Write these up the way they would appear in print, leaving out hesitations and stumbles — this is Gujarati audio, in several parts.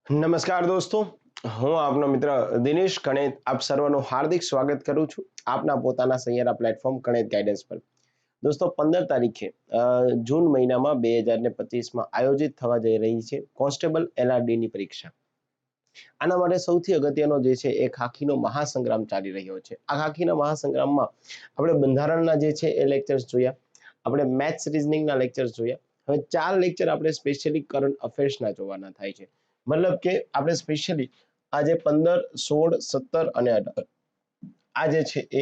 નમસ્કાર દોસ્તો, હું આપનો મિત્ર દિનેશ કણેત આપ સર્વનું હાર્દિક સ્વાગત કરું છું આપના પોતાના સૈયારા પ્લેટફોર્મ કણેત ગાઈડન્સ પર. દોસ્તો 15 તારીખે જૂન મહિનામાં 2025માં આયોજિત થવા જઈ રહી છે કોન્સ્ટેબલ LRDની પરીક્ષા. આના માટે સૌથી અગત્યનો જે છે એ ખાખીનો મહાસંગ્રામ ચાલી રહ્યો છે. આ ખાખીના મહાસંગ્રામમાં આપણે બંધારણના જે છે એ લેક્ચર્સ જોયા, આપણે મેથ્સ રીઝનિંગના લેક્ચર્સ જોયા. હવે 4 લેક્ચર આપણે સ્પેશિયલી કરંટ અફેર્સના જોવાના થાય છે. મતલબ કે આપણે સ્પેશિયલી આજે 15, 16, 17 અને 18 આ જે છે એ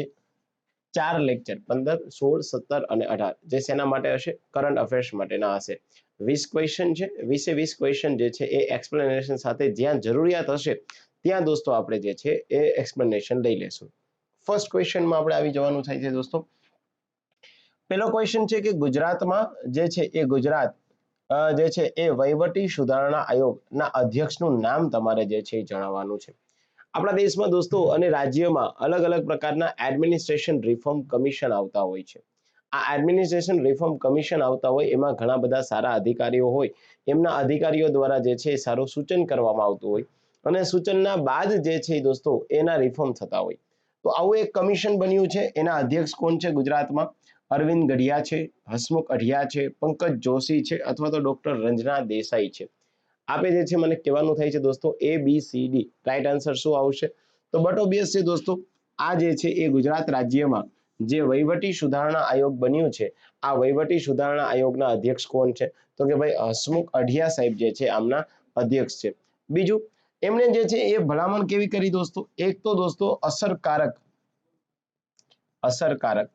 4 લેક્ચર 15, 16, 17 અને 18 જે શેના માટે હશે? કરંટ અફેર્સ માટેના હશે. 20 ક્વેશ્ચન છે, 20 ક્વેશ્ચન જે છે એ એક્સપ્લેનેશન સાથે જ્યાં જરૂરિયાત હશે ત્યાં દોસ્તો આપણે જે છે એ એક્સપ્લેનેશન લઈ લેશું. ફર્સ્ટ ક્વેશ્ચનમાં આપણે આવી જવાનું થાય છે દોસ્તો. પહેલો ક્વેશ્ચન છે કે ગુજરાતમાં જે છે એ ગુજરાત જે છે એ વહીવટી સુધારણા આયોગના અધ્યક્ષનું નામ તમારે જે છે એ જણાવવાનું છે. આપણા દેશમાં દોસ્તો અને રાજ્યમાં અલગ અલગ પ્રકારના એડમિનિસ્ટ્રેશન રિફોર્મ કમિશન આવતા હોય છે. આ એડમિનિસ્ટ્રેશન રિફોર્મ કમિશન આવતા હોય એમાં ઘણા બધા સારા અધિકારીઓ હોય, એમના અધિકારીઓ દ્વારા જે છે એ સારું સૂચન કરવામાં આવતું હોય અને સૂચનના બાદ જે છે દોસ્તો એના રિફોર્મ થતા હોય. તો આવું એક કમિશન બન્યું છે. એના અધ્યક્ષ કોણ છે ગુજરાતમાં? અરવિંદ ગઢિયા છે, હસમુખ અઢિયા છે, પંકજ જોશી છે અથવા તો ડોક્ટર રંજના દેસાઈ છે. આપે જે છે મને કહેવાનું થાય છે દોસ્તો ABCD. રાઈટ આન્સર શું આવશે? તો બટ ઓબ્વિયસ છે દોસ્તો, આ જે છે એ ગુજરાત રાજ્યમાં જે વહીવટી સુધારણા આયોગ બન્યું છે, આ વહીવટી સુધારણા આયોગના અધ્યક્ષ કોણ છે? તો કે ભાઈ હસમુખ અઢિયા સાહેબ જે છે આમના અધ્યક્ષ છે. બીજું, એમણે જે છે એ ભલામણ કેવી કરી દોસ્તો? એક તો દોસ્તો અસરકારક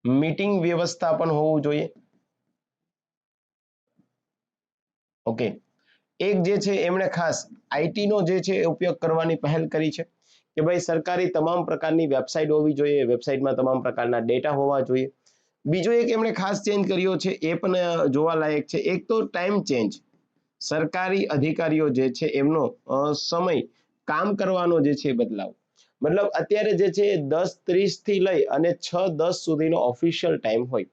મીટિંગ વ્યવસ્થાપન હોવું જોઈએ. ઓકે. એક જે છે એમણે ખાસ IT નો જે છે ઉપયોગ કરવાની પહેલ કરી છે કે ભાઈ સરકારી તમામ પ્રકારની વેબસાઇટ હોવી જોઈએ, વેબસાઇટમાં તમામ પ્રકારના ડેટા હોવા જોઈએ. બીજો એક એમણે ખાસ ચેન્જ કર્યો છે, એ પણ જોવાલાયક છે. એક તો ટાઈમ ચેન્જ. સરકારી અધિકારીઓ જે છે એમનો સમય કામ કરવાનો જે છે બદલાવ. મતલબ અત્યારે જે છે 10:30 થી લઈ અને 6:10 સુધીનો ઓફિશિયલ ટાઈમ હોય.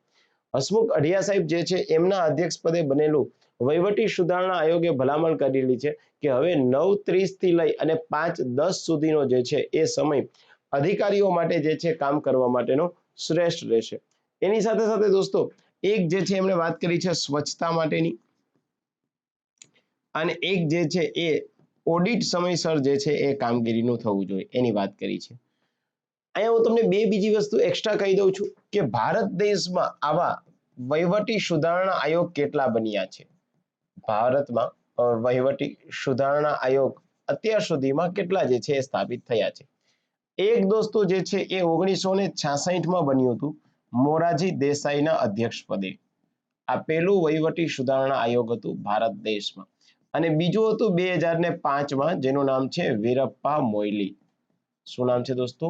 હસમુખ અઢિયા સાહેબ જે છે એમના અધ્યક્ષ પદે બનેલું વહીવટી સુધારણા આયોગે ભલામણ કરેલી છે કે હવે 9:30 થી લઈ અને 5:10 સુધીનો જે છે એ સમય અધિકારીઓ માટે જે છે કામ કરવા માટેનો શ્રેષ્ઠ રહેશે. એની સાથે સાથે દોસ્તો એક જે છે એમણે વાત કરી છે સ્વચ્છતા માટેની, અને એક જે છે એ ઓડિટ સમયસર જે છે એ કામગીરીનું થવું જોઈએ એની વાત કરી છે. અહીંયા હું તમને બીજી વસ્તુ એક્સ્ટ્રા કહી દઉં છું કે ભારત દેશમાં આવા વહીવટી સુધારણા આયોગ કેટલા બન્યા છે? ભારતમાં વહીવટી સુધારણા આયોગ અત્યાર સુધીમાં કેટલા જે છે એ સ્થાપિત થયા છે? એક દોસ્તો જે છે એ 1966માં બન્યું હતું મોરારજી દેસાઈના અધ્યક્ષ પદે. આ પહેલું વહીવટી સુધારણા આયોગ હતું ભારત દેશમાં. અને બીજું હતું 2005માં જેનું નામ છે વીરપ્પા મોઇલી. શું નામ છે દોસ્તો?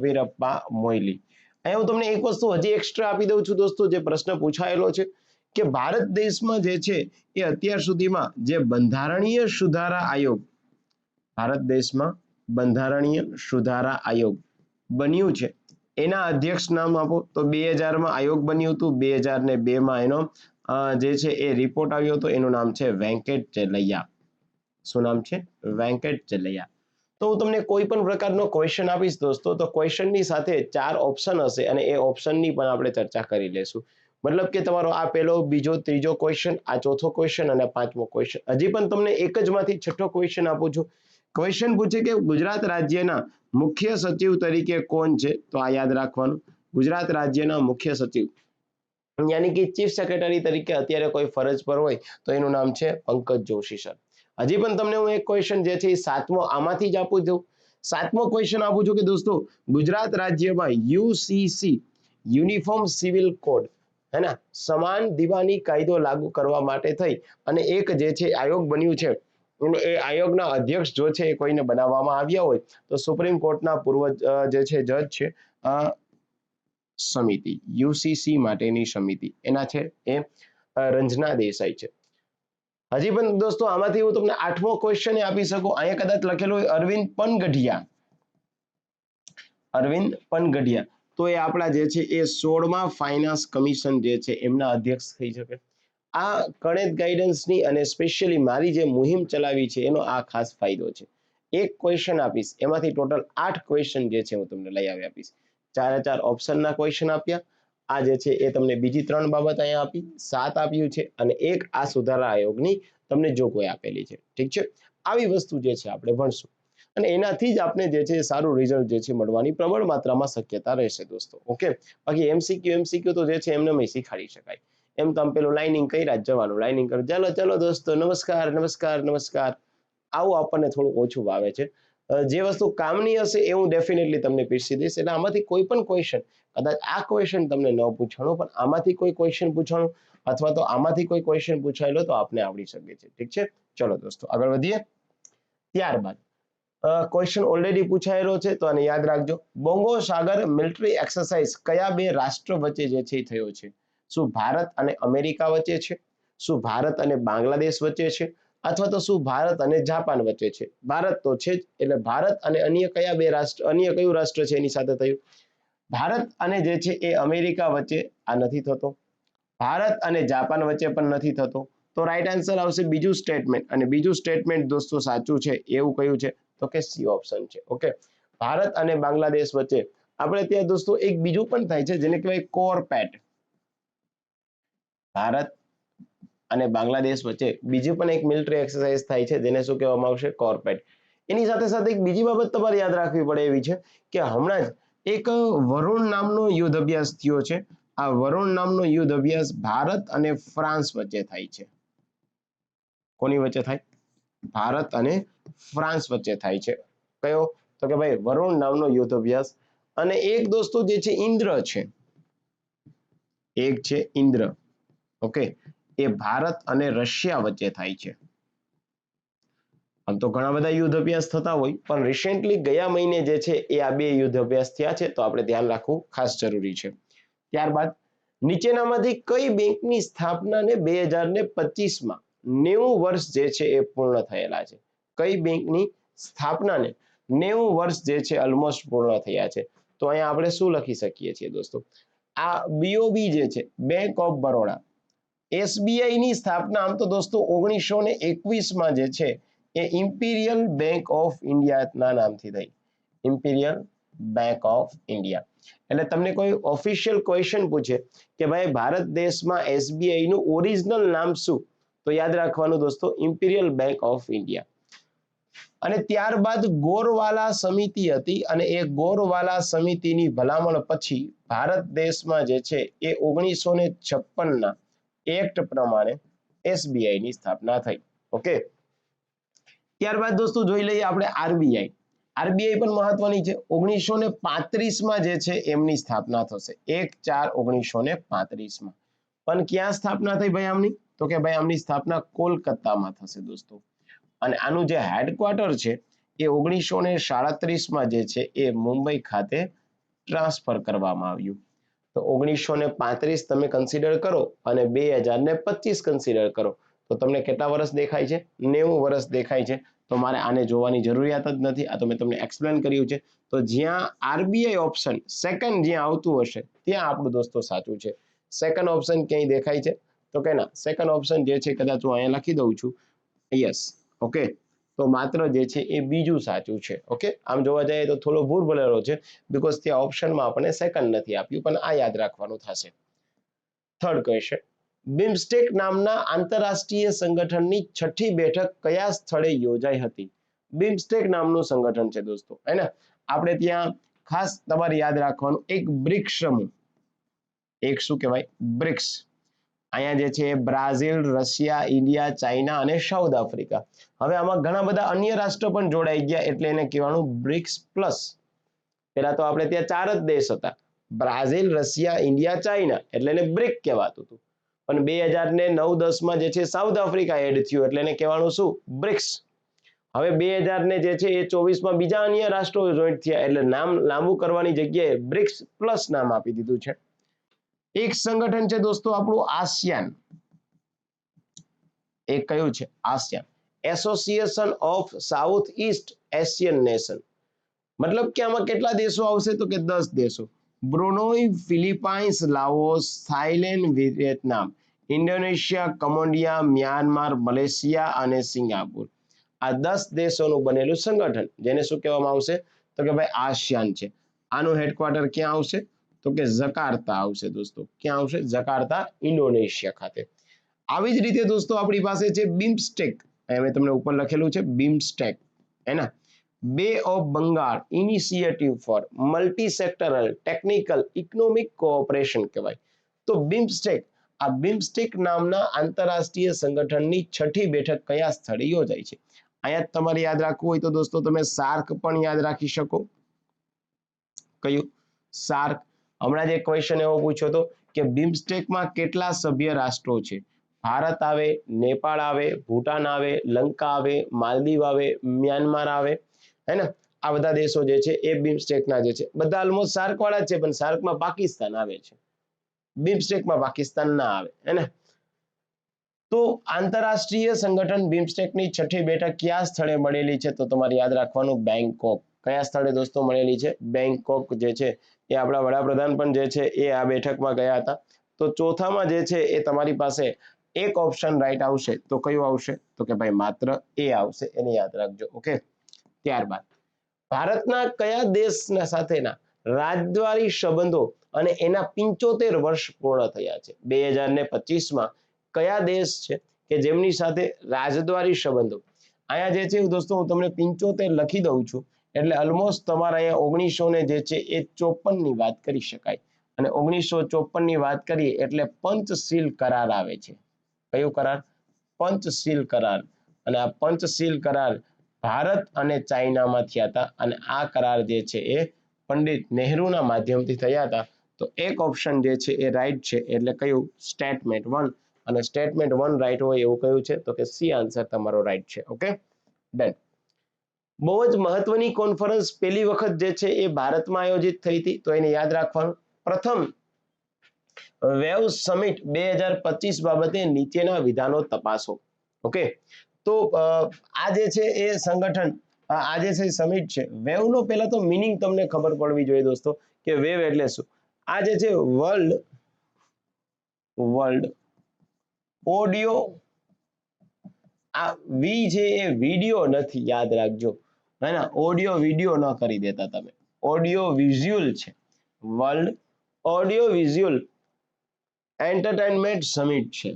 વીરપ્પા મોઇલી. અહીંયા હું તમને એક વસ્તુ હજી એક્સ્ટ્રા આપી દઉં છું દોસ્તો, જે પ્રશ્ન પૂછાયેલો છે કે ભારત દેશમાં જે છે એ અત્યાર સુધીમાં જે બંધારણીય સુધારા આયોગ, ભારત દેશમાં બંધારણીય સુધારા આયોગ બન્યું છે એના અધ્યક્ષ નામ આપો. તો 2000માં આયોગ બન્યું હતું, 2002માં એનો જે છે એ રિપોર્ટ આવ્યો હતો, એનું નામ છે વેંકટ ચલૈયા. શું નામ છે? વેંકટ ચલૈયા. તો હું તમને કોઈ પણ પ્રકારનો ક્વેશ્ચન આપીશ દોસ્તો, તો ક્વેશ્ચનની સાથે 4 ઓપ્શન હશે અને એ ઓપ્શનની પણ આપણે ચર્ચા કરી લેશું. મતલબ કે તમારો આ પહેલો, બીજો, ત્રીજો ક્વેશ્ચન, આ ચોથો ક્વેશ્ચન અને પાંચમો ક્વેશ્ચન. હજી પણ તમને એક જ માંથી છઠ્ઠો ક્વેશ્ચન આપું છું. ક્વેશ્ચન પૂછે કે ગુજરાત રાજ્યના મુખ્ય સચિવ તરીકે કોણ છે? તો આ યાદ રાખવાનું, ગુજરાત રાજ્યના મુખ્ય સચિવ યાની કે ચીફ સેક્રેટરી તરીકે અત્યારે કોઈ ફરજ પર હોય તો એનું નામ છે પંકજ જોશી સર. હજી પણ તમને હું એક ક્વેશ્ચન જે છે એ સાતમો આમાંથી જ આપું છું. સાતમો ક્વેશ્ચન આપું છું કે દોસ્તો ગુજરાત રાજ્યમાં UCC યુનિફોર્મ સિવિલ કોડ હે ને સમાન દીવાની કાયદો લાગુ કરવા માટે થઈ અને એક જે છે આયોગ બન્યું છે. એ આયોગના અધ્યક્ષ જો છે એ કોઈને બનાવવામાં આવ્યા હોય તો સુપ્રીમ કોર્ટના પૂર્વ જે છે જજ છે સમિતિ, UCC માટેની સમિતિ એના છે એ રંજના દેસાઈ છે. હજી પણ દોસ્તો આમાંથી હું તમને આઠમો ક્વેશ્ચન આપી શકું. અહીંયા કદાચ લખેલું હોય અરવિંદ પનગઢિયા. અરવિંદ પનગઢિયા તો એ આપણા જે છે એ 16મા ફાઇનાન્સ કમિશન જે છે એમના અધ્યક્ષ થઈ શકે. આ ગણિત ગાઈડન્સની અને સ્પેશિયલી મારી જે મુહિમ ચલાવી છે એનો આ ખાસ ફાયદો છે. એક ક્વેશ્ચન આપીશ એમાંથી ટોટલ 8 ક્વેશ્ચન જે છે હું તમને લઈ આવી આપીશ. 4 ઓપ્શનના ક્વેશ્ચન આપ્યા. આ જે છે એ તમને બીજી 3 બાબત અહીંયા આપી, 7 આપ્યું છે અને એક આ સુધારા આયોગની તમને જોગવાઈ આપેલી છે. ઠીક છે, આવી વસ્તુ જે છે આપણે ભણશું અને એનાથી જ આપણે જે છે સારું રિઝલ્ટ જે છે મળવાની પ્રબળ માત્રામાં શક્યતા રહેશે દોસ્તો. ઓકે, બાકી એમસીક્યુ તો જે છે એમને શીખાડી શકાય. એમ તમે પેલું લાઇનિંગ કર્યા જ જવાનું, લાઇનિંગ કરો ચલો દોસ્તો નમસ્કાર. આવું આપણને થોડું ઓછું ભાવે છે. જે વસ્તુ કામની હશે એ હું ડેફિનેટલી તમને પીરસી દઈશ. એટલે આમાંથી કોઈ પણ ક્વેશ્ચન, કદાચ આ ક્વેશ્ચન તમને ન પૂછાણો પણ આમાંથી કોઈ ક્વેશ્ચન પૂછાણો અથવા તો આમાંથી કોઈ ક્વેશ્ચન પૂછાયેલો તો આપને આવડી શકે છે. ઠીક છે, ચલો દોસ્તો આગળ વધીએ. ત્યારબાદ ક્વેશ્ચન ઓલરેડી પૂછાયેલો છે તો આને યાદ રાખજો. બોંગો સાગર મિલિટરી એક્સરસાઇઝ કયા બે રાષ્ટ્ર વચ્ચે જે છે થયો છે? શું ભારત અને અમેરિકા વચ્ચે છે? શું ભારત અને બાંગ્લાદેશ વચ્ચે છે? અથવા તો શું ભારત અને જાપાન વચ્ચે છે? ભારત તો છે જ, એટલે ભારત અને અન્ય કયા બે રાષ્ટ્ર, અન્ય કયું રાષ્ટ્ર છે એની સાથે થયું? ભારત અને જે છે એ અમેરિકા વચ્ચે આ નથી થતો. ભારત અને જાપાન વચ્ચે પણ નથી થતો. તો રાઈટ આન્સર આવશે બીજું સ્ટેટમેન્ટ, અને બીજું સ્ટેટમેન્ટ દોસ્તો સાચું છે. એવું કયું છે? તો કે સી ઓપ્શન છે. ઓકે, ભારત અને બાંગ્લાદેશ વચ્ચે આપણે ત્યાં દોસ્તો એક બીજું પણ થાય છે જેને કહેવાય કોરપેટ. ભારત અને બાંગ્લાદેશ વચ્ચે બીજી પણ એક મિલિટરી એક્સરસાઇઝ થાય છે જેને શું કહેવામાં આવશે? કોરપેટ. એની સાથે સાથે એક બીજી બાબત તમારે યાદ રાખવી પડે એવી છે કે હમણાં જ એક વરુણ નામનો યુદ્ધ અભ્યાસ થયો છે. આ વરુણ નામનો યુદ્ધ અભ્યાસ ભારત અને ફ્રાન્સ વચ્ચે થાય છે. કોની વચ્ચે થાય? ભારત અને ફ્રાન્સ વચ્ચે થાય છે. કયો? તો કે ભાઈ વરુણ નામનો યુદ્ધ અભ્યાસ. અને એક દોસ્તો જે છે ઇન્દ્ર છે, એક છે ઇન્દ્ર. ઓકે, એ ભારત અને રશિયા વચ્ચે થાય છે. આમ તો ઘણા બધા યુદ્ધ અભ્યાસ થતા હોય પણ રિસેન્ટલી ગયા મહિને જે છે એ આ બે યુદ્ધ અભ્યાસ થયા છે, તો આપણે ધ્યાન રાખવું ખાસ જરૂરી છે. ત્યારબાદ નીચેનામાંથી કઈ બેંકની સ્થાપનાને 2025માં 90 વર્ષ જે છે એ પૂર્ણ થયેલા છે? કઈ બેંકની સ્થાપનાને 90 વર્ષ જે છે ઓલમોસ્ટ પૂર્ણ થયા છે? તો અહીંયા આપણે શું લખી શકીએ છીએ દોસ્તો? આ બીઓબી જે છે, બેંક ઓફ બરોડા, એસબીઆઈ ની સ્થાપના આમ તો દોસ્તો 1921માં જે છે એ ઇમ્પિરિયલ બેંક ઓફ ઇન્ડિયાના નામથી થઈ. Imperial bank of India. એટલે તમને કોઈ ઓફિશિયલ ક્વેશ્ચન પૂછે કે ભાઈ ભારત દેશમાં એસબીઆઈ નું ઓરિજિનલ નામ શું? તો યાદ રાખવાનું દોસ્તો ઇમ્પિરિયલ બેંક ઓફ ઇન્ડિયા. અને ત્યારબાદ ગોરવાલા સમિતિ હતી અને એ ગોરવાલા સમિતિની ભલામણ પછી ભારત દેશમાં જે છે એ 1956ના એક્ટ પ્રમાણે એસબીઆઈ ની સ્થાપના થઈ. ઓકે, ત્યારબાદ દોસ્તો જોઈ લઈએ આપણે આરબીઆઈ. આરબીઆઈ પણ મહત્વની છે. 1935માં જે છે એમની સ્થાપના થશે, 1/4/1935માં. પણ ક્યાં સ્થાપના થઈ ભાઈ આમની? તો કે ભાઈ આમની સ્થાપના કોલકાતામાં થશે દોસ્તો. અને આનું જે હેડક્વાર્ટર છે એ 1937માં જે છે એ મુંબઈ ખાતે ટ્રાન્સફર કરવામાં આવ્યું. તો 1935 તમે કન્સિડર કરો અને 2025 કન્સિડર કરો તો તમને કેટલા વર્ષ દેખાય છે? 90 વર્ષ દેખાય છે. તો મારે આને જોવાની જરૂરિયાત જ નથી, આ તો મેં તમને એક્સપ્લેન કર્યું છે. તો જ્યાં આરબીઆઈ ઓપ્શન સેકન્ડ જ્યાં આવતું હશે ત્યાં આપણું દોસ્તો સાચું છે. સેકન્ડ ઓપ્શન ક્યાંય દેખાય છે? તો કે ના, સેકન્ડ ઓપ્શન જે છે કદાચ હું અહીંયા લખી દઉં છું, યસ. ઓકે, તો માત્ર જે છે એ બીજું સાચું છે. ઓકે, આમ જોવા જઈએ તો થોડો ભૂલ ભરેલો છે બીકોઝ ત્યાં ઓપ્શનમાં આપણને સેકન્ડ નથી આપ્યું, પણ આ યાદ રાખવાનું થશે. થર્ડ ક્વેશ્ચન, બિમસ્ટેક નામના આંતરરાષ્ટ્રીય સંગઠનની 6ઠી બેઠક કયા સ્થળે યોજાઈ હતી? બિમસ્ટેક નામનું સંગઠન છે દોસ્તો, હે ને? આપણે ત્યાં ખાસ તમારે યાદ રાખવાનું એક બ્રિક્સ સમૂહ, એક શું કહેવાય? બ્રિક્સ. અહીંયા જે છે બ્રાઝિલ, રશિયા, ઇન્ડિયા, ચાઇના અને સાઉથ આફ્રિકા. હવે આમાં ઘણા બધા અન્ય રાષ્ટ્ર પણ જોડાઈ ગયા એટલે એને કહેવાનું બ્રિક્સ પ્લસ. પેલા તો આપણે ત્યાં 4 જ દેશ હતા, બ્રાઝિલ, રશિયા, ઇન્ડિયા, ચાઇના, એટલે એને બ્રિક કહેવાતું હતું. પણ 2009-10માં જે છે સાઉથ આફ્રિકા એડ થયું એટલે એને કહેવાનું શું? બ્રિક્સ. હવે 2000 ને જે છે એ 24માં બીજા અન્ય રાષ્ટ્રો જોઈન્ટ થયા એટલે નામ લાંબુ કરવાની જગ્યાએ બ્રિક્સ પ્લસ નામ આપી દીધું છે. એક સંગઠન છે દોસ્તો આપણું આસિયાન. એક કયું છે? ASEAN, association of south East Asian nation. મતલબ કે આમાં કેટલા દેશો આવશે? તો કે 10 દેશો. Brunei, Philippines, Laos, Thailand, Vietnam, Indonesia, Cambodia, Myanmar, Malaysia અને સિંગાપુર. આ 10 દેશોનું બનેલું સંગઠન જેને શું કહેવામાં આવશે તો કે ભાઈ આસિયાન છે. આનું હેડક્વાર્ટર ક્યાં આવશે તો કે જકાર્તા આવશે દોસ્તો. ક્યાં આવશે? જકાર્તા, ઇન્ડોનેશિયા ખાતે. આવી જ રીતે દોસ્તો આપણી પાસે છે બિમ્સ્ટેક. અહીંયા મેં તમને ઉપર લખેલું છે બિમ્સ્ટેક, હે ને? Bay of Bengal initiative for multi sectoral technical economic cooperation કહેવાય. તો બિમ્સ્ટેક, આ બિમ્સ્ટેક નામના આંતરરાષ્ટ્રીય સંગઠનની 6ઠી બેઠક કયા સ્થળે યોજાય છે? અહીંયા તમારે યાદ રાખવું હોય તો દોસ્તો તમે સાર્ક પણ યાદ રાખી શકો. કયું? સાર્ક. હમણાં જ એક ક્વેશ્ચન એવો પૂછ્યો હતો કે બિમ્સ્ટેકમાં કેટલા સભ્ય રાષ્ટ્રો છે? ભારત આવે, નેપાળ આવે, ભૂટાન આવે, લંકા આવે, માલદીવ આવે, મ્યાનમાર આવે, હે ને? આ બધા દેશો જે છે એ બિમ્સ્ટેકના જે છે બધા ઓલમોસ્ટ સાર્ક વાળા જ છે, પણ સાર્કમાં પાકિસ્તાન આવે છે, બિમ્સ્ટેકમાં પાકિસ્તાન ના આવે, હે ને? તો આંતરરાષ્ટ્રીય સંગઠન બિમ્સ્ટેકની 6ઠી બેઠક કયા સ્થળે મળેલી છે? તો તમારે યાદ રાખવાનું બેંકોક. કયા સ્થળે દોસ્તો મળેલી છે? બેંકોક જે છે એ આપણા વડાપ્રધાન પણ જે છે એ આ બેઠકમાં ગયા હતા. તો ચોથામાં જે છે એ તમારી પાસે એક ઓપ્શન રાઈટ આવશે. તો કયું આવશે? તો કે ભાઈ માત્ર એ આવશે, એને યાદ રાખજો. ઓકે. ત્યારબાદ ભારતના કયા દેશના સાથેના રાજદ્વારી સંબંધો અને એના 75 વર્ષ પૂર્ણ થયા છે? 2025માં કયા દેશ છે કે જેમની સાથે રાજદ્વારી સંબંધો? અહીંયા જે છે દોસ્તો હું તમને 75 લખી દઉં છું એટલે ઓલમોસ્ટ તમારા અહીંયા 1900 ને જે છે એ 54 ની વાત કરી શકાય. અને 1954 ની વાત કરીએ એટલે પંચશીલ કરાર આવે છે. કયું કરાર? પંચશીલ કરાર. અને આ પંચશીલ કરાર ભારત અને ચાઇનામાં થયા હતા. અને આ કરાર જે છે એ પંડિત નહેરુના માધ્યમથી થયા હતા. તો એક ઓપ્શન જે છે એ રાઈટ છે, એટલે કયું? સ્ટેટમેન્ટ 1. અને સ્ટેટમેન્ટ 1 રાઈટ હોય એવું કયું છે? તો કે સી આન્સર તમારો રાઈટ છે. Okay, done. બહુ જ મહત્વની કોન્ફરન્સ પહેલી વખત જે છે એ ભારતમાં આયોજિત થઈ હતી, તો એને યાદ રાખવાનું. પ્રથમ વેવ સમિટ 2025 બાબતે નીચેના વિધાનો તપાસો. ઓકે, તો આ જે છે એ સંગઠન, આ જે છે સમિટ છે, વેવ નો પહેલા તો મીનિંગ તમને ખબર પડવી જોઈએ દોસ્તો કે વેવ એટલે શું. આ જે છે વર્લ્ડ ઓડિયો, આ વી છે એ વિડિયો નથી, યાદ રાખજો, હે ને? ઓડિયો વિડિયો ન કરી દેતા તમે, ઓડિયો વિઝ્યુઅલ છે. World audio visual entertainment summit છે.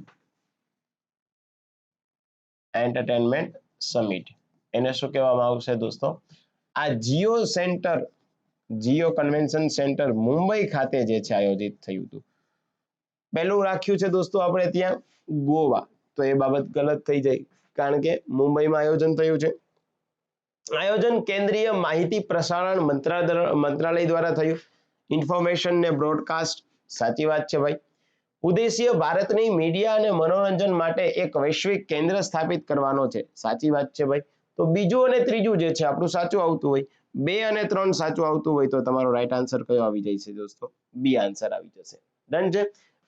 એન્ટરટેનમેન્ટ સમિટ, એને શું કહેવામાં આવશે દોસ્તો? આ Jio centre, Jio convention centre Mumbai ખાતે જે છે આયોજિત થયું હતું. પહેલું રાખ્યું છે દોસ્તો આપણે ત્યાં ગોવા, તો એ બાબત ગલત થઈ જાય કારણ કે મુંબઈમાં આયોજન થયું છે. આયોજન કેન્દ્રીય માહિતી પ્રસારણ મંત્રાલય દ્વારા થયું. ઇન્ફોર્મેશન ને બ્રોડકાસ્ટ, સાચી વાત છે ભાઈ. ઉદ્દેશ્ય ભારતની મીડિયા અને મનોરંજન માટે એક વૈશ્વિક કેન્દ્ર સ્થાપિત કરવાનો છે, સાચી વાત છે ભાઈ. તો બીજું અને ત્રીજું જે છે આપણું સાચું આવતું હોય, 2 અને 3 સાચું આવતું હોય તો તમારો રાઈટ આન્સર કયો આવી જાય છે દોસ્તો? બી આન્સર આવી જશે. ડન છે.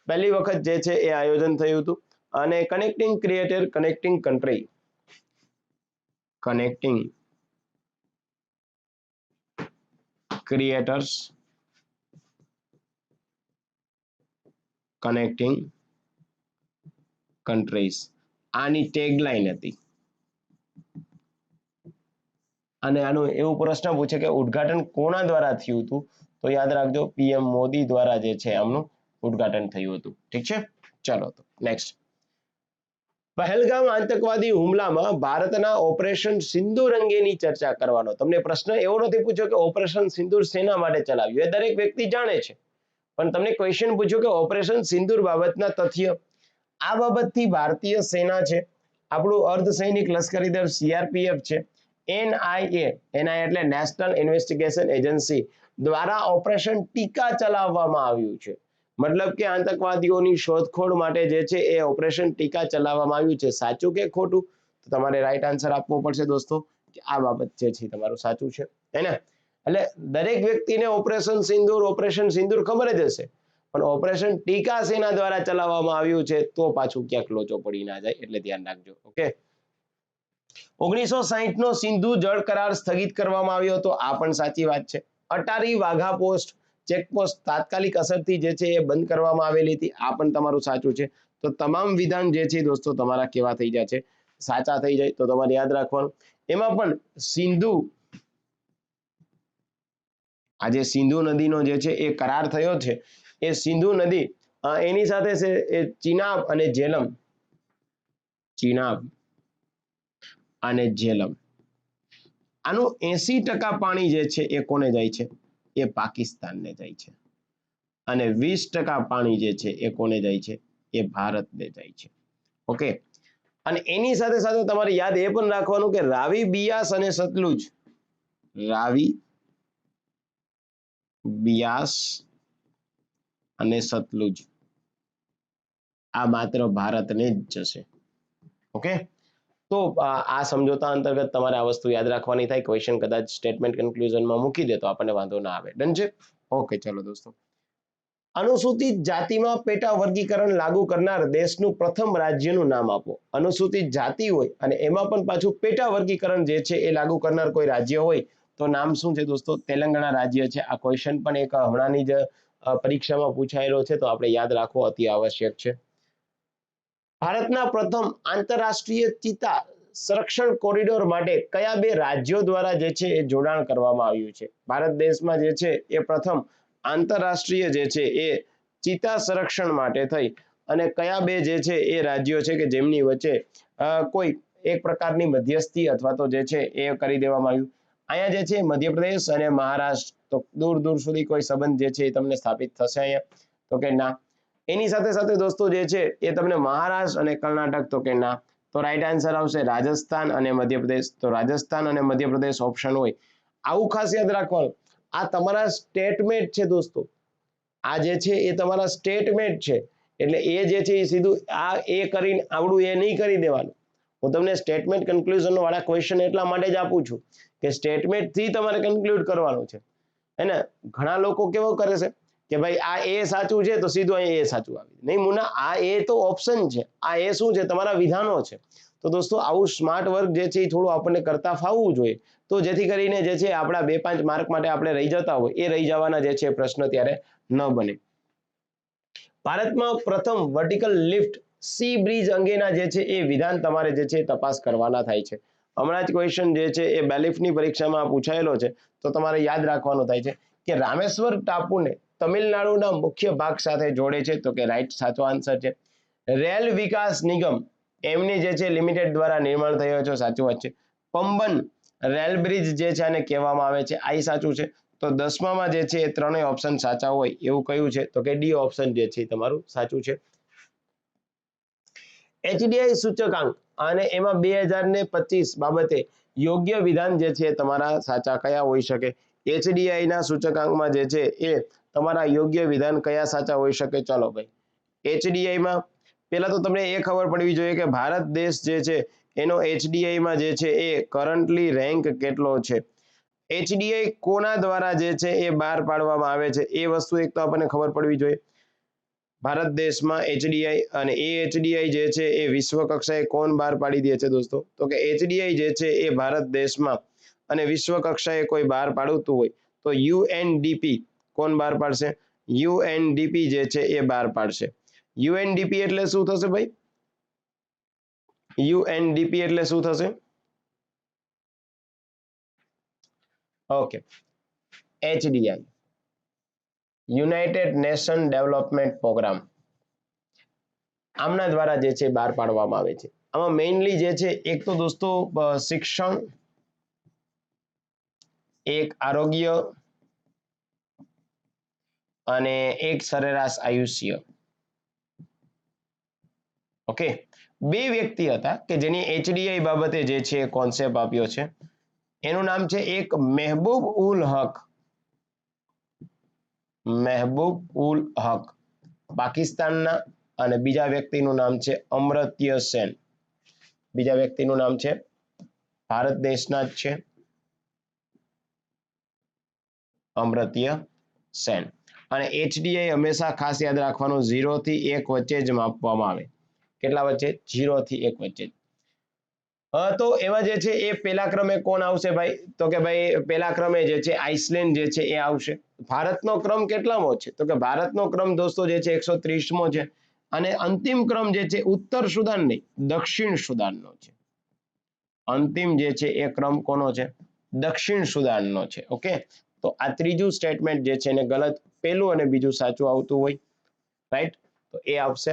પહેલી વખત જે છે એ આયોજન થયું હતું. અને connecting creator, connecting country, connecting creators, connecting countries, આની ટેગલાઈન હતી. અને આનું એવું પ્રશ્ન પૂછે કે ઉદ્ઘાટન કોના દ્વારા થયું હતું? તો યાદ રાખજો પીએમ મોદી દ્વારા જે છે આમનું ઉદ્ઘાટન થયું હતું. ઠીક છે, ચાલો તો નેક્સ્ટ. પહેલગામ આતંકવાદી હુમલામાં ભારતના ઓપરેશન સિંદૂર અંગેની ચર્ચા કરવાનો. તમને પ્રશ્ન એવો નથી પૂછ્યો કે ઓપરેશન સિંદૂર શેના માટે ચલાવ્યું, એ દરેક વ્યક્તિ જાણે છે, પણ તમને ક્વેશ્ચન પૂછ્યો કે ઓપરેશન સિંદૂર બાબતના તથ્ય. આ બાબતથી ભારતીય સેના છે, આપણું અર્ધસૈનિક લશ્કરી દળ સીઆરપીએફ છે, એનઆઈએ, એનઆઈ એટલે નેશનલ ઇન્વેસ્ટિગેશન એજન્સી દ્વારા ઓપરેશન ટીકા ચલાવવામાં આવ્યું છે. મતલબ કે આતંકવાદીઓની શોધખોળ માટે જે છે એ ઓપરેશન ટીકા ચલાવવામાં આવ્યું છે. સાચું કે ખોટું? તો તમારે રાઈટ આન્સર આપવો પડશે દોસ્તો કે આ બાબત જે છે તમારું સાચું છે, હે ને? એટલે દરેક વ્યક્તિને ઓપરેશન સિંદૂર ખબર જ હશે, પણ ઓપરેશન ટીકા સેના દ્વારા ચલાવવામાં આવ્યું છે તો પાછું ક્યાંક લોચો પડી ના જાય, એટલે ધ્યાન રાખજો. ઓકે, 1960 નો સિંધુ જળ કરાર સ્થગિત કરવામાં આવ્યો હતો, આ પણ સાચી વાત છે. અટારી વાઘા પોસ્ટ ચેકપોસ્ટ તાત્કાલિક અસરથી જે છે એ બંધ કરવામાં આવેલી હતી, આ પણ તમારું સાચું છે. તો તમામ વિધાન જે છે દોસ્તો તમારા કેવા થઈ જાય છે, સાચા થઈ જાય. તો તમારે યાદ રાખવાનું. એમાં પણ સિંધુ, આ જે સિંધુ નદીનો જે છે એ કરાર થયો છે, એ સિંધુ નદી એની સાથે છે એ ચિનાબ અને ઝેલમ, ચિનાબ અને ઝેલમ, આનું 80% પાણી જે છે એ કોને જાય છે? એ પાકિસ્તાનને જાય છે. અને 20% પાણી જે છે એ કોને જાય છે? એ ભારતને જાય છે. ઓકે. અને એની સાથે સાથે તમારે યાદ એ પણ રાખવાનું કે રાવી, બિયાસ અને સતલુજ, રાવી, બિયાસ અને સતલુજ આ માત્ર ભારતને જ જશે. ઓકે. તો આ સમજોતા અંતર્ગત તમારે આ વસ્તુ યાદ રાખવાની થાય. ક્વેશ્ચન કદાચ સ્ટેટમેન્ટ કન્ક્લુઝનમાં મૂકી દે તો આપણને વાંધો ના આવે. ડન છે? ઓકે, ચલો દોસ્તો. અનુસૂચિત જાતિમાં પેટા વર્ગીકરણ લાગુ કરનાર દેશનું પ્રથમ રાજ્યનું નામ આપો. અનુસૂચિત જાતિ હોય અને એમાં પણ પાછું પેટા વર્ગીકરણ જે છે એ લાગુ કરનાર કોઈ રાજ્ય હોય તો નામ શું છે દોસ્તો? તેલંગાણા રાજ્ય છે. આ ક્વેશ્ચન પણ એક હમણાંની જ પરીક્ષામાં પૂછાયેલો છે, તો આપણે યાદ રાખવો અતિ આવશ્યક છે. ભારતના પ્રથમ આંતરરાષ્ટ્રીય ચિત્તા સંરક્ષણ કોરિડોર માટે કયા બે રાજ્યો દ્વારા જે છે એ જોડાણ કરવામાં આવ્યું છે? ભારત દેશમાં જે છે એ પ્રથમ આંતરરાષ્ટ્રીય જે છે એ ચિત્તા સંરક્ષણ માટે થઈ અને કયા બે જે છે એ રાજ્યો છે કે જેમની વચ્ચે કોઈ એક પ્રકારની મધ્યસ્થી અથવા તો જે છે એ કરી દેવામાં આવ્યું? અહીંયા જે છે મધ્યપ્રદેશ અને મહારાષ્ટ્ર, તો દૂર દૂર સુધી કોઈ સંબંધ જે છે એ તમને સ્થાપિત થશે અહીંયા? તો કે ના. એની સાથે સાથે દોસ્તો જે છે એ તમને મહારાષ્ટ્ર અને કર્ણાટક, તો કે ના. તો રાઈટ આન્સર આવશે રાજસ્થાન અને મધ્યપ્રદેશ. તો રાજસ્થાન અને મધ્યપ્રદેશ ઓપ્શન હોય. આવું ખાસ યાદ રાખવાનું. આ તમારા સ્ટેટમેન્ટ છે દોસ્તો, આ જે છે એ તમારા સ્ટેટમેન્ટ છે, એટલે એ જે છે એ સીધું આ એ કરીને આવડું એ નહીં કરી દેવાનું. હું તમને સ્ટેટમેન્ટ કન્ક્લુઝન વાળા ક્વેશ્ચન એટલા માટે જ આપું છું કે સ્ટેટમેન્ટ થી તમારે કન્ક્લુડ કરવાનું છે. હે ને? ઘણા લોકો કેવો કરે છે કે ભાઈ આ એ સાચું છે તો સીધું અહીં એ સાચું આવી નહીં. મુના, આ એ તો ઓપ્શન છે, આ એ શું છે? તમારા વિધાનો છે. તો દોસ્તો આવું સ્માર્ટ વર્ક જે છે એ થોડું આપણને કરતા ફાવવું જોઈએ, તો જેથી કરીને જે છે આપણા 2-5 માર્ક માટે આપણે રહી જતા હોય એ રહી જવાના જે છે પ્રશ્ન ત્યારે ન બને. ભારતમાં પ્રથમ વર્ટિકલ લિફ્ટ સી બ્રિજ અંગેના જે છે એ વિધાન તમારે જે છે તપાસ કરવાના થાય છે. હમણાં જ ક્વેશ્ચન જે છે એ બેલિફની પરીક્ષામાં પૂછાયેલો છે, તો તમારે યાદ રાખવાનું થાય છે કે રામેશ્વર ટાપુને તમિલનાડુના મુખ્ય ભાગ સાથે જોડે છે, તો કે રાઈટ સાચો આન્સર છે. રેલ વિકાસ નિગમ એમની જે છે લિમિટેડ દ્વારા નિર્માણ થયો છે, સાચું વાત છે. પંબન રેલ બ્રિજ જે છે આને કહેવામાં આવે છે, આ સાચું છે. તો 10માં જે છે એ ત્રણેય ઓપ્શન સાચા હોય એવું કયું છે? તો કે ડી ઓપ્શન જે છે તમારું સાચું છે. એચડીઆઈ સૂચકાંક અને એમાં 2025 બાબતે યોગ્ય વિધાન જે છે તમારા સાચા કયા હોઈ શકે? એચડીઆઈ ના સૂચકાંકમાં જે છે એ તમારા યોગ્ય વિધાન કયા સાચા હોઈ શકે? ચાલો ભાઈ, એચડીઆઈ માં પહેલા તો તમને એ ખબર પડવી જોઈએ કે ભારત દેશ જે છે એનો એચડીઆઈ માં જે છે એ કરન્ટલી રેન્ક કેટલો છે. એચડીઆઈ કોના દ્વારા જે છે એ બહાર પાડવામાં આવે છે એ વસ્તુ એક તો આપણને ખબર પડવી જોઈએ. ભારત દેશમાં એચડીઆઈ, અને એ એચડીઆઈ જે છે એ વિશ્વ કક્ષાએ કોણ બહાર પાડી દે છે દોસ્તો? તો કે એચડીઆઈ જે છે એ ભારત દેશમાં અને વિશ્વ કક્ષાએ કોઈ બહાર પાડતું હોય તો યુએનડીપી કોણ બહાર પાડશે? યુએનડીપી જે છે એ બહાર પાડશે. યુએનડીપી એટલે શું થશે ભાઈ? યુએનડીપી એટલે શું થશે? Okay, HDI United Nation development programme, આમના દ્વારા જે છે બહાર પાડવામાં આવે છે. આમાં મેઇનલી જે છે એક તો દોસ્તો શિક્ષણ, એક આરોગ્ય અને એક સરેરાશ આયુષ્ય. ઓકે, બે વ્યક્તિ હતા કે જેની એચડીઆઈ બાબતે જે છે કોન્સેપ્ટ આપ્યો છે. એનું નામ છે એક મહેબૂબ ઉલ હક, મહેબૂબ ઉલ હક પાકિસ્તાનના, અને બીજા વ્યક્તિનું નામ છે અમર્ત્ય સેન. બીજા વ્યક્તિનું નામ છે ભારત દેશના જ છે, અમર્ત્ય સેન. અને એચડીઆઈ હંમેશા ખાસ યાદ રાખવાનું 0 થી 1 વચ્ચે જ માપવામાં આવે. કેટલા વચ્ચે? 0 થી 1 વચ્ચે. તો એમાં જે છે એ પહેલા ક્રમે કોણ આવશે ભાઈ? તો કે ભાઈ પહેલા ક્રમે જે છે આઇસલેન્ડ જે છે એ આવશે. ભારતનો ક્રમ કેટલામો છે? તો કે ભારતનો ક્રમ દોસ્તો જે છે 130મો છે. અને અંતિમ ક્રમ જે છે ઉત્તર સુદાન નહીં, દક્ષિણ સુદાનનો છે. અંતિમ જે છે એ ક્રમ કોનો છે? દક્ષિણ સુદાનનો છે. ઓકે, તો આ ત્રીજું સ્ટેટમેન્ટ જે છે એને ગલત, પહેલું અને બીજું સાચું આવતું હોય, રાઈટ? તો એ આવશે.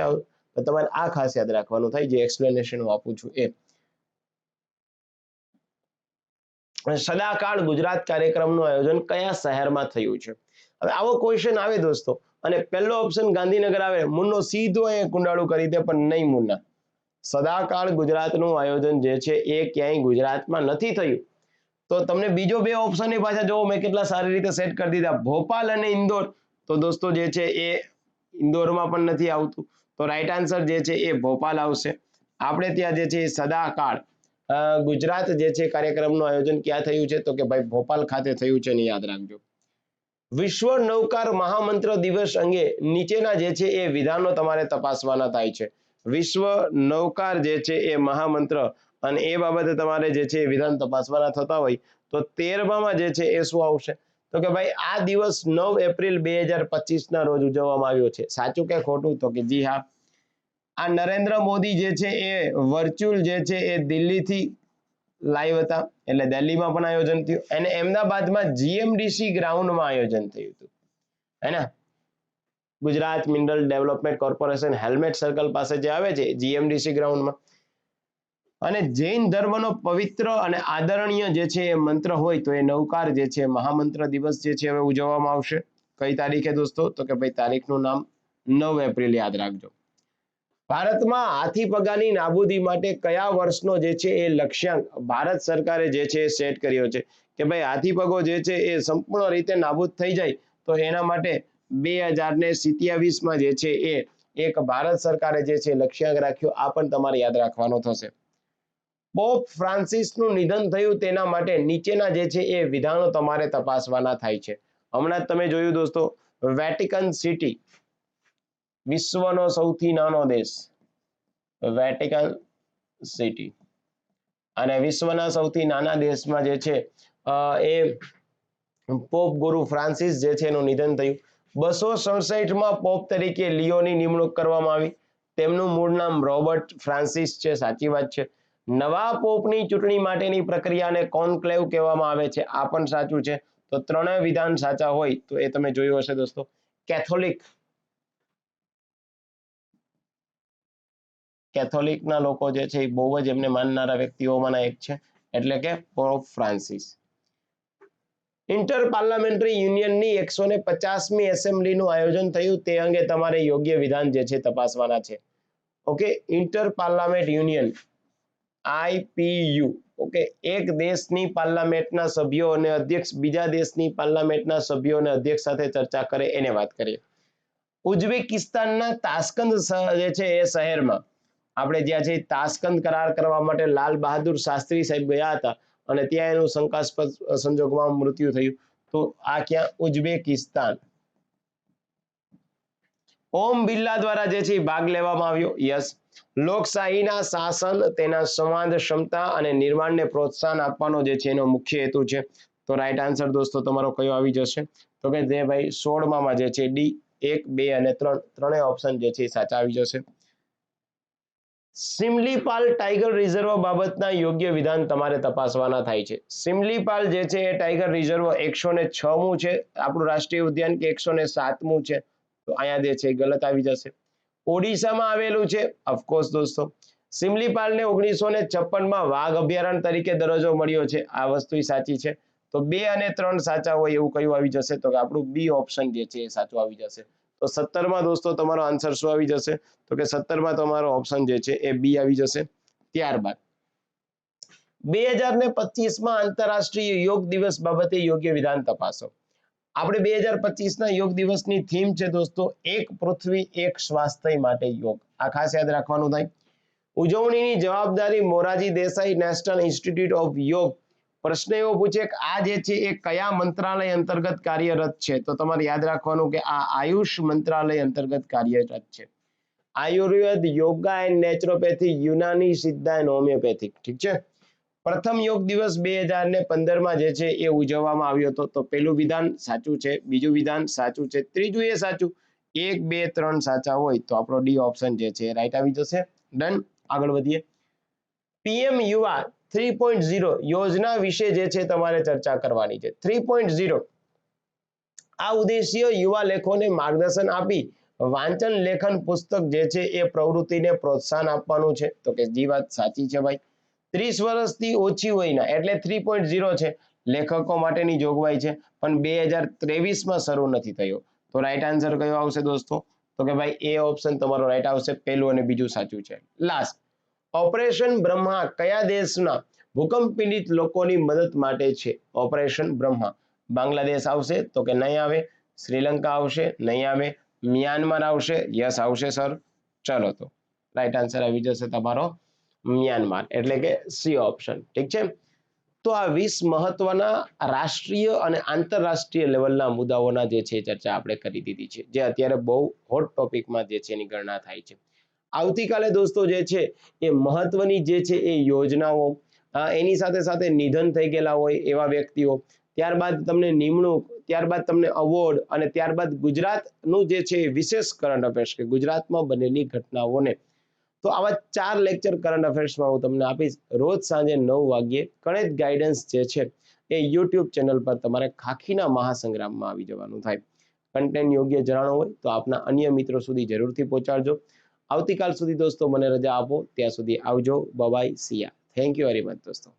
તો તમારે આ ખાસ યાદ રાખવાનું થાય, જે એક્સપ્લેનેશન હું આપું છું એ. સદાકાળ ગુજરાત કાર્યક્રમનું આયોજન કયા શહેરમાં થયું છે? હવે આવો ક્વેશ્ચન આવે દોસ્તો, અને પહેલો ઓપ્શન ગાંધીનગર આવે, મુન્નો સીધો અહીંયા કુંડાળું કરી દે, પણ નહીં મુન્ના. સદાકાળ ગુજરાતનું આયોજન જે છે એ ક્યાંય ગુજરાતમાં નથી થયું. તો તમને બીજો બે ઓપ્શન એ પાછા જોવો મેં કેટલા સારી રીતે સેટ કરી દીધા, ભોપાલ અને ઇન્દોર. તો દોસ્તો જે છે એ ઇન્દોરમાં પણ નથી આવતું. તો રાઈટ આન્સર જે છે એ ભોપાલ આવશે. આપણે ત્યાં જે છે એ સદાકાળ ગુજરાત જે છે કાર્યક્રમનું આયોજન ક્યાં થયું છે? તો કે ભાઈ ભોપાલ ખાતે થયું છે, ને યાદ રાખજો. વિશ્વ નૌકાર મહામંત્ર દિવસ અંગે નીચેના જે છે એ વિધાનો તમારે તપાસવાના થાય છે. વિશ્વ નૌકાર જે છે એ મહામંત્ર, અને એ બાબતે તમારે જે છે એ વિધાન તપાસવાના થતા હોય તો 13માં જે છે એ શું આવશે? તો કે ભાઈ આ દિવસ 9 એપ્રિલ 2025 ના રોજ ઉજવવામાં આવ્યો છે. સાચું કે ખોટું? તો કે જી હા. આ નરેન્દ્ર મોદી જે છે એ વર્ચ્યુઅલ જે છે એ દિલ્હીથી લાઈવ હતા, એટલે દિલ્હીમાં પણ આયોજન થયું, અને અમદાવાદમાં જીએમડીસી ગ્રાઉન્ડમાં આયોજન થયું હતું, હે ને? Gujarat mineral development corporation helmet circle પાસે જે આવે છે જીએમડીસી ગ્રાઉન્ડમાં. અને જૈન ધર્મનો પવિત્ર અને આદરણીય જે છે એ મંત્ર હોય તો એ નૌકાર જે છે મહામંત્ર દિવસ જે છે હવે ઉજવવામાં આવશે. કઈ તારીખે દોસ્તો? તો કે ભાઈ તારીખનું નામ 9 એપ્રિલ યાદ રાખજો. ભારતમાં હાથીપગાની નાબૂદી માટે કયા વર્ષનો જે છે એ લક્ષ્યાંક ભારત સરકારે જે છે એ સેટ કર્યો છે? કે ભાઈ હાથીપગો જે છે એ સંપૂર્ણ રીતે નાબૂદ થઈ જાય તો એના માટે 2027માં જે છે એ એક ભારત સરકારે જે છે લક્ષ્યાંક રાખ્યો. આ પણ તમારે યાદ રાખવાનો થશે. પોપ ફ્રાન્સિસનું નિધન થયું તેના માટે નીચેના જે છે એ વિધાનો તમારે તપાસવાના થાય છે. હમણાં જ તમે જોયું દોસ્તો, વેટિકન સિટી વિશ્વનો સૌથી નાનો દેશ, વેટિકન સિટી, અને વિશ્વના સૌથી નાના દેશમાં જે છે એ પોપ ગુરુ ફ્રાન્સિસ જે છે એનું નિધન થયું. 267માં પોપ તરીકે લિયોની નિમણૂક કરવામાં આવી. તેમનું મૂળ નામ રોબર્ટ ફ્રાન્સિસ છે, સાચી વાત છે. નવા પોપની ચૂંટણી માટેની પ્રક્રિયાને કોન્ક્લેવ કહેવામાં આવે છે, આ પણ સાચું છે. તો ત્રણેય વિધાન સાચા હોય તો એ તમે જોયું હશે દોસ્તો. કેથોલિકના લોકો જે છે એ બહુ જ એમને માનનારા વ્યક્તિઓમાંના એક છે, એટલે કે પોપ ફ્રાન્સિસ. ઇન્ટર પાર્લામેન્ટરી યુનિયનની 150મી એસેમ્બલીનું આયોજન થયું તે અંગે તમારે યોગ્ય વિધાન જે છે તપાસવાના છે. Okay, inter parliament union IPU, okay, એક દેશની પાર્લામેન્ટના સભ્યો અને અધ્યક્ષ બીજા દેશની પાર્લામેન્ટના સભ્યો અને અધ્યક્ષ સાથે ચર્ચા કરે એને વાત કરીએ. ઉઝબેકિસ્તાનના તાસ્કંદ જે છે એ શહેરમાં આપણે જ્યાં છે તાસ્કંદ કરાર કરવા માટે લાલ બહાદુર શાસ્ત્રી સાહેબ ગયા હતા, અને ત્યાં એનું શંકાસ્પદ સંજોગોમાં મૃત્યુ થયું. તો આ ક્યાં? ઉઝબેકિસ્તાન. ઓમ બિરલા દ્વારા જે છે ભાગ લેવામાં આવ્યો. યસ. લોકશાહીના શાસન, તેના સંવાદ ક્ષમતા અને નિર્માણને પ્રોત્સાહન આપવાનો જે છે એનો મુખ્ય હેતુ છે. તો રાઈટ આન્સર દોસ્તો તમારો કયો આવી જશે? તો કે જે ભાઈ 16માં જે છે ડી, 1, 2 અને 3 ત્રણેય ઓપ્શન જે છે સાચા આવી જશે. સિમલીપાલ ટાઈગર રિઝર્વ બાબતના યોગ્ય વિધાન તમારે તપાસવાના થાય છે. સિમલીપાલ જે છે એ ટાઈગર રિઝર્વ 106મું છે આપણું રાષ્ટ્રીય ઉદ્યાન, કે 107મું છે? તો અહીંયા જે છે ગલત આવી જશે. ઓડિશામાં આવેલું છે, ઓફકોર્સ દોસ્તો. સિમલીપાલને 1956માં વાઘ અભયારણ્ય તરીકે દરજ્જો મળ્યો છે, આ વસ્તુ સાચી છે. તો 2 અને 3 સાચા હોય એવું કયું આવી જશે? તો કે આપણું બી ઓપ્શન જે છે એ સાચું આવી જશે. તો 17માં દોસ્તો તમારો આન્સર શું આવી જશે? તો કે 17માં તમારો ઓપ્શન જે છે એ બી આવી જશે. ત્યારબાદ 2025માં આંતરરાષ્ટ્રીય યોગ દિવસ બાબતે યોગ્ય વિધાન તપાસો. આપણે 2025ના યોગ દિવસની થીમ છે દોસ્તો, એક પૃથ્વી એક સ્વાસ્થ્ય માટે યોગ. આ ખાસ યાદ રાખવાનું થાય. ઉજવણીની જવાબદારી Morarji Desai national institute of યોગ. પ્રશ્ન એવો પૂછે કે આ જે છે એ કયા મંત્રાલય અંતર્ગત કાર્યરત છે? તો તમારે યાદ રાખવાનું કે આ આયુષ મંત્રાલય અંતર્ગત કાર્યરત છે. Ayurveda, yoga and naturopathy, Unani, Siddha and homeopathic. ઠીક છે. પ્રથમ યોગ દિવસ 2015માં જે છે એ ઉજવવામાં આવ્યો હતો. તો પહેલું વિધાન સાચું છે, બીજું વિધાન સાચું છે, ત્રીજું એ સાચું. 1 2 3 સાચા હોય તો આપણો ડી ઓપ્શન જે છે રાઈટ આવી જશે. ડન. આગળ વધીએ. પીએમ યુવા 3.0 યોજના વિશે જે છે તમારે ચર્ચા કરવાની છે. 3.0 આ ઉદ્દેશ્ય યુવા લેખોને માર્ગદર્શન આપી વાંચન લેખન પુસ્તક જે છે એ પ્રવૃત્તિને પ્રોત્સાહન આપવાનું છે. તો કે જી વાત સાચી છે ભાઈ. 30 વર્ષથી ઓછી વયના એટલે 3.0 છે, લેખકો માટેની જોગવાઈ છે, પણ 2023માં શરૂ નથી થયો. તો રાઈટ આન્સર કયો આવશે દોસ્તો? તો કે ભાઈ એ ઓપ્શન તમારો રાઈટ આવશે. પહેલું અને બીજું સાચું છે. લાસ્ટ. ઓપરેશન બ્રહ્મા કયા દેશના ભૂકંપ પીડિત લોકોની મદદ માટે છે? ઓપરેશન બ્રહ્મા બાંગ્લાદેશ આવશે? તો કે નહીં આવે. શ્રીલંકા આવશે? નહીં આવે. મ્યાનમાર આવશે? યસ આવશે સર. ચલો તો રાઈટ આન્સર આવી જશે તમારો મ્યાનમાર, એટલે કે સી ઓપ્શન. ઠીક છે. તો આ 20 મહત્વના રાષ્ટ્રીય અને આંતરરાષ્ટ્રીય લેવલના મુદ્દાઓના જે છે ચર્ચા આપણે કરી દીધી છે, જે અત્યારે બહુ હોટ ટોપિકમાં જે છે એની ગણના થાય છે. આવતીકાલે દોસ્તો જે છે એ મહત્વની જે છે એ યોજનાઓ, એની સાથે સાથે નિધન થઈ ગયેલા હોય એવા વ્યક્તિઓ, ત્યારબાદ તમને નિમણૂક, ત્યારબાદ તમને અવોર્ડ અને ત્યારબાદ ગુજરાતનું જે છે વિશેષ કરંટ અફેર્સ કે ગુજરાતમાં બનેલી ઘટનાઓને, તો આવા 4 લેક્ચર કરંટ અફેર્સમાં હું તમને આપીશ રોજ સાંજે 9 વાગ્યે. ગણિત ગાઈડન્સ જે છે એ યુટ્યુબ ચેનલ પર તમારે ખાખીના મહાસંગ્રામમાં આવી જવાનું થાય. કન્ટેન્ટ યોગ્ય જણાવો હોય તો આપના અન્ય મિત્રો સુધી જરૂરથી પહોંચાડજો. આવતીકાલ સુધી દોસ્તો મને રજા આપો. ત્યાં સુધી આવજો. Bye bye. C yeah. Thank you very much દોસ્તો.